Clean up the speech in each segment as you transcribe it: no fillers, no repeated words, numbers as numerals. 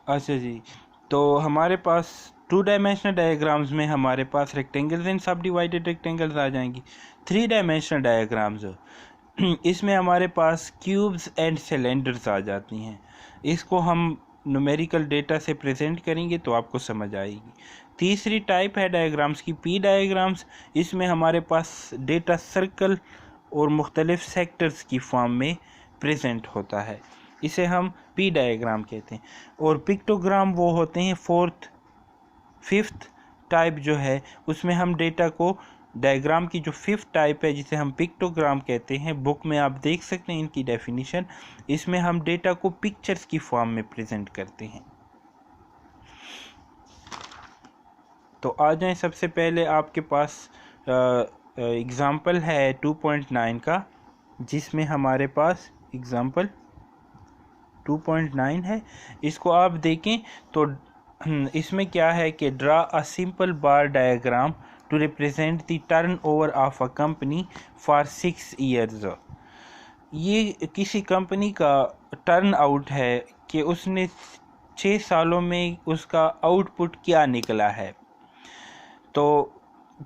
अच्छा जी, तो हमारे पास टू डायमेंशनल डायग्राम्स में हमारे पास रेक्टेंगल्स एंड सब डिवाइडेड रेक्टेंगल्स आ जाएंगी। थ्री डायमेंशनल डायग्राम्स इसमें हमारे पास क्यूब्स एंड सिलेंडर्स आ जाती हैं। इसको हम न्यूमेरिकल डेटा से प्रेजेंट करेंगे तो आपको समझ आएगी। तीसरी टाइप है डायग्राम्स की पी डायग्राम्स। इसमें हमारे पास डेटा सर्कल और मुख्तलिफ सेक्टर्स की फॉर्म में प्रेजेंट होता है, इसे हम पी डायग्राम कहते हैं। और पिक्टोग्राम वो होते हैं फिफ्थ टाइप जो है, उसमें हम डेटा को डायग्राम की जो फिफ्थ टाइप है जिसे हम पिक्टोग्राम कहते हैं, बुक में आप देख सकते हैं इनकी डेफिनेशन। इसमें हम डेटा को पिक्चर्स की फॉर्म में प्रेजेंट करते हैं। तो आ जाएं, सबसे पहले आपके पास एग्ज़ाम्पल है 2.9 का, जिसमें हमारे पास एग्ज़ाम्पल 2.9 है। इसको आप देखें तो इसमें क्या है कि draw a simple bar diagram to represent the turn over of a company for 6 years. ये किसी कंपनी का टर्न आउट है कि उसने 6 सालों में उसका आउटपुट क्या निकला है। तो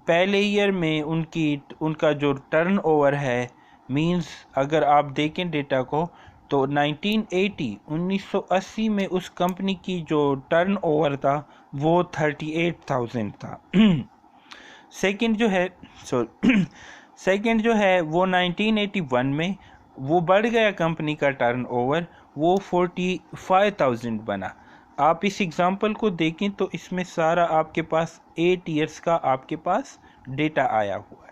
पहले ईयर में उनका जो टर्न ओवर है, मींस अगर आप देखें डेटा को तो 1980 में उस कंपनी की जो टर्न ओवर था वो 38,000 था। सेकंड जो है सेकंड जो है वो 1981 में वो बढ़ गया, कंपनी का टर्न ओवर वो 45,000 बना। आप इस एग्जांपल को देखें तो इसमें सारा आपके पास 8 इयर्स का आपके पास डेटा आया हुआ है।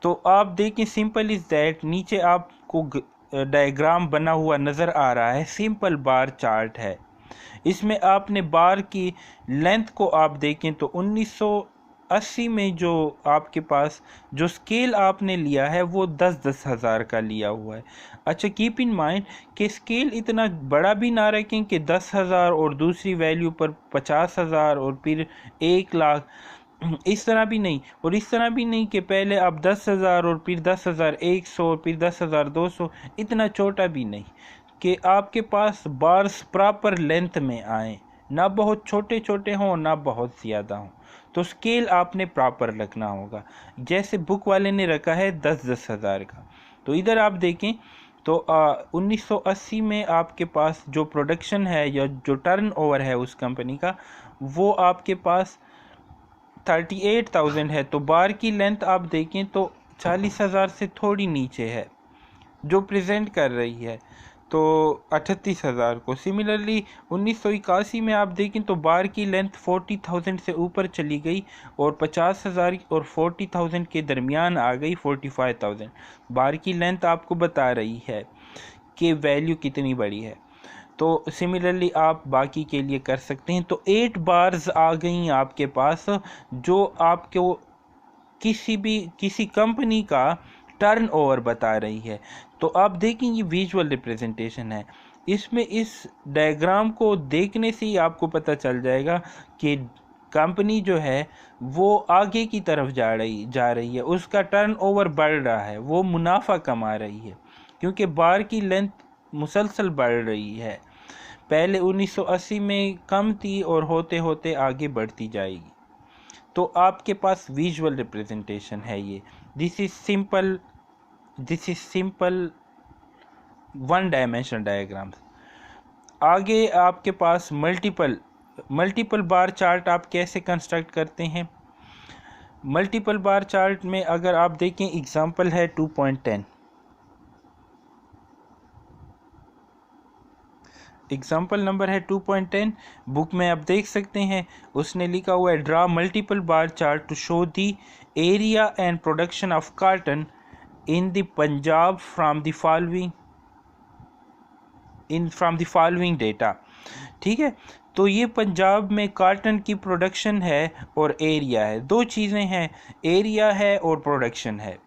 तो आप देखें, सिंपल इज दैट, नीचे आपको डायग्राम बना हुआ नज़र आ रहा है, सिंपल बार चार्ट है। इसमें आपने बार की लेंथ को आप देखें तो 1980 में जो आपके पास जो स्केल आपने लिया है वो 10-10 हज़ार का लिया हुआ है। अच्छा, कीप इन माइंड कि स्केल इतना बड़ा भी ना रखें कि 10,000 और दूसरी वैल्यू पर 50,000 और फिर 1,00,000, इस तरह भी नहीं। और इस तरह भी नहीं कि पहले आप 10,000 और फिर 10,100 और फिर 10,200, इतना छोटा भी नहीं कि आपके पास बार्स प्रॉपर लेंथ में आए, ना बहुत छोटे छोटे हों ना बहुत ज़्यादा हों। तो स्केल आपने प्रॉपर रखना होगा, जैसे बुक वाले ने रखा है 10-10 हज़ार का। तो इधर आप देखें तो 1980 में आपके पास जो प्रोडक्शन है या जो टर्न ओवर है उस कंपनी का, वो आपके पास 38,000 है। तो बार की लेंथ आप देखें तो 40,000 से थोड़ी नीचे है जो प्रेजेंट कर रही है, तो 38,000 को। सिमिलरली 1981 में आप देखें तो बार की लेंथ 40,000 से ऊपर चली गई और 50,000 और 40,000 के दरमियान आ गई 45,000। बार की लेंथ आपको बता रही है कि वैल्यू कितनी बड़ी है। तो सिमिलरली आप बाकी के लिए कर सकते हैं। तो 8 बार्स आ गई आपके पास जो आपको किसी कंपनी का टर्न ओवर बता रही है। तो आप देखें ये विजुअल रिप्रेजेंटेशन है। इसमें इस डायग्राम को देखने से ही आपको पता चल जाएगा कि कंपनी जो है वो आगे की तरफ जा रही है, उसका टर्न ओवर बढ़ रहा है, वो मुनाफा कमा रही है, क्योंकि बार की लेंथ मुसलसल बढ़ रही है। पहले 1980 में कम थी और होते होते आगे बढ़ती जाएगी। तो आपके पास विजुअल रिप्रेजेंटेशन है ये। This is simple one dimensional diagram. आगे आपके पास मल्टीपल बार चार्ट आप कैसे कंस्ट्रक्ट करते हैं। मल्टीपल बार चार्ट में अगर आप देखें, एग्जांपल है 2.10। एग्जाम्पल नंबर है 2.10, बुक में आप देख सकते हैं। उसने लिखा हुआ है, draw multiple bar chart to show the area and production of cotton in the Punjab from the following data. ठीक है, तो ये पंजाब में कॉटन की प्रोडक्शन है और एरिया है, दो चीज़ें हैं, एरिया है और प्रोडक्शन है।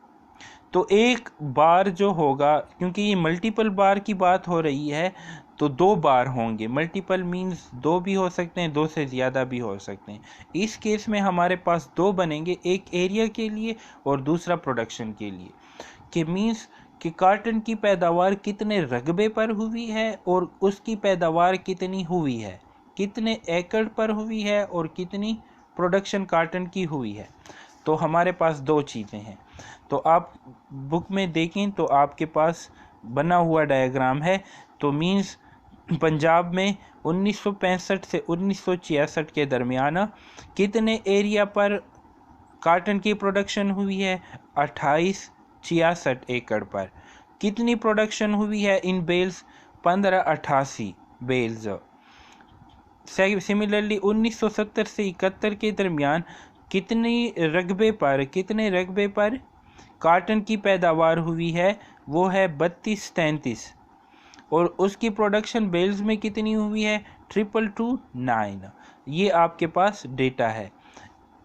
तो एक बार जो होगा, क्योंकि ये मल्टीपल बार की बात हो रही है, तो 2 बार होंगे। मल्टीपल मींस 2 भी हो सकते हैं, 2 से ज़्यादा भी हो सकते हैं। इस केस में हमारे पास 2 बनेंगे, एक एरिया के लिए और दूसरा प्रोडक्शन के लिए। कि मींस कि कॉटन की पैदावार कितने रकबे पर हुई है और उसकी पैदावार कितनी हुई है, कितने एकड़ पर हुई है और कितनी प्रोडक्शन कॉटन की हुई है। तो हमारे पास दो चीज़ें हैं। तो आप बुक में देखें तो आपके पास बना हुआ डायग्राम है। तो मीन्स पंजाब में 1965 से 1966 के दरमियान कितने एरिया पर कॉटन की प्रोडक्शन हुई है, 2866 एकड़ पर। कितनी प्रोडक्शन हुई है इन बेल्स, 1588 बेल्स। सिमिलरली 1970 से 71 के दरमियान कितने रकबे पर कॉटन की पैदावार हुई है, वो है 3233 और उसकी प्रोडक्शन बेल्स में कितनी हुई है, 2229। ये आपके पास डेटा है।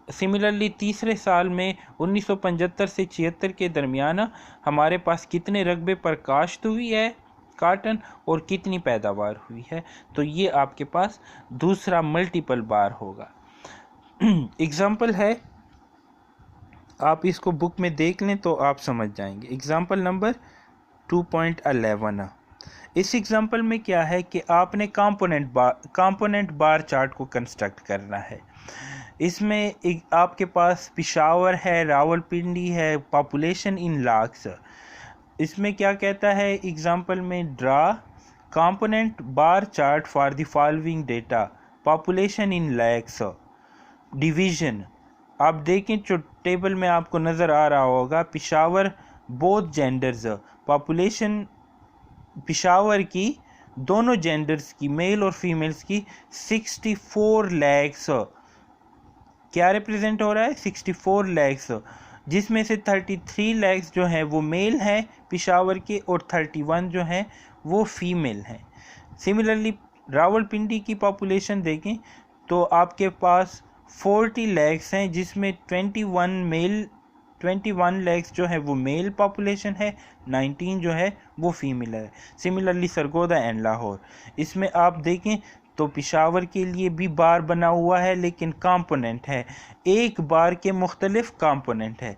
सिमिलरली तीसरे साल में 1975 से 76 के दरमियान हमारे पास कितने रकबे पर काश्त हुई है कॉटन और कितनी पैदावार हुई है। तो ये आपके पास दूसरा मल्टीपल बार होगा। एग्जाम्पल है, आप इसको बुक में देख लें तो आप समझ जाएंगे। Example number 2.11। इस एग्जाम्पल में क्या है कि आपने कंपोनेंट बार चार्ट को कंस्ट्रक्ट करना है। इसमें आपके पास पिशावर है, रावलपिंडी है, पॉपुलेशन इन लाख्स। इसमें क्या कहता है एग्जाम्पल में, draw component bar chart for the following data, population in lakhs, division. आप देखें जो टेबल में आपको नज़र आ रहा होगा, Peshawar both genders, population Peshawar की दोनों जेंडर्स की, मेल और फीमेल्स की 64 लैक्स क्या रिप्रेजेंट हो रहा है, 64 लैक्स, जिसमें से 33 लैक्स जो हैं वो मेल हैं पिशावर के और 31 जो हैं वो फीमेल हैं। सिमिलरली रावलपिंडी की पॉपुलेशन देखें तो आपके पास 40 लैक्स हैं, जिसमें 21 लैक्स जो है वो मेल पॉपुलेशन है, 19 जो है वो फीमेल है। सिमिलरली सरगोदा एंड लाहौर, इसमें आप देखें तो पिशावर के लिए भी बार बना हुआ है लेकिन कंपोनेंट है, एक बार के मुख्तलिफ कंपोनेंट है,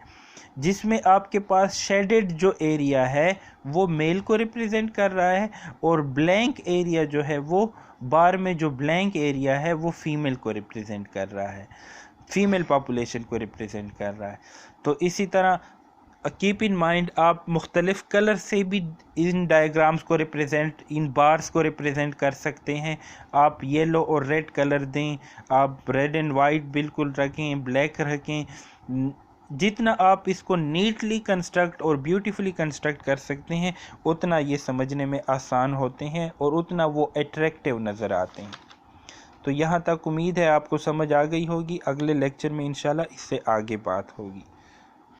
जिसमें आपके पास शेडेड जो एरिया है वो मेल को रिप्रेजेंट कर रहा है और ब्लैंक एरिया जो है वो बार में जो ब्लैंक एरिया है वो फीमेल को रिप्रेजेंट कर रहा है, फीमेल पॉपुलेशन को रिप्रेजेंट कर रहा है। तो इसी तरह कीप इन माइंड आप मुख्तलिफ कलर से भी इन डायग्राम्स को रिप्रेजेंट, इन बार्स को रिप्रेजेंट कर सकते हैं। आप येलो और रेड कलर दें, आप रेड एंड वाइट बिल्कुल रखें, ब्लैक रखें। जितना आप इसको नीटली कंस्ट्रक्ट और ब्यूटीफुली कंस्ट्रक्ट कर सकते हैं उतना ये समझने में आसान होते हैं और उतना वो अट्रैक्टिव नज़र आते हैं। तो यहाँ तक उम्मीद है आपको समझ आ गई होगी। अगले लेक्चर में इंशाल्लाह इससे आगे बात होगी।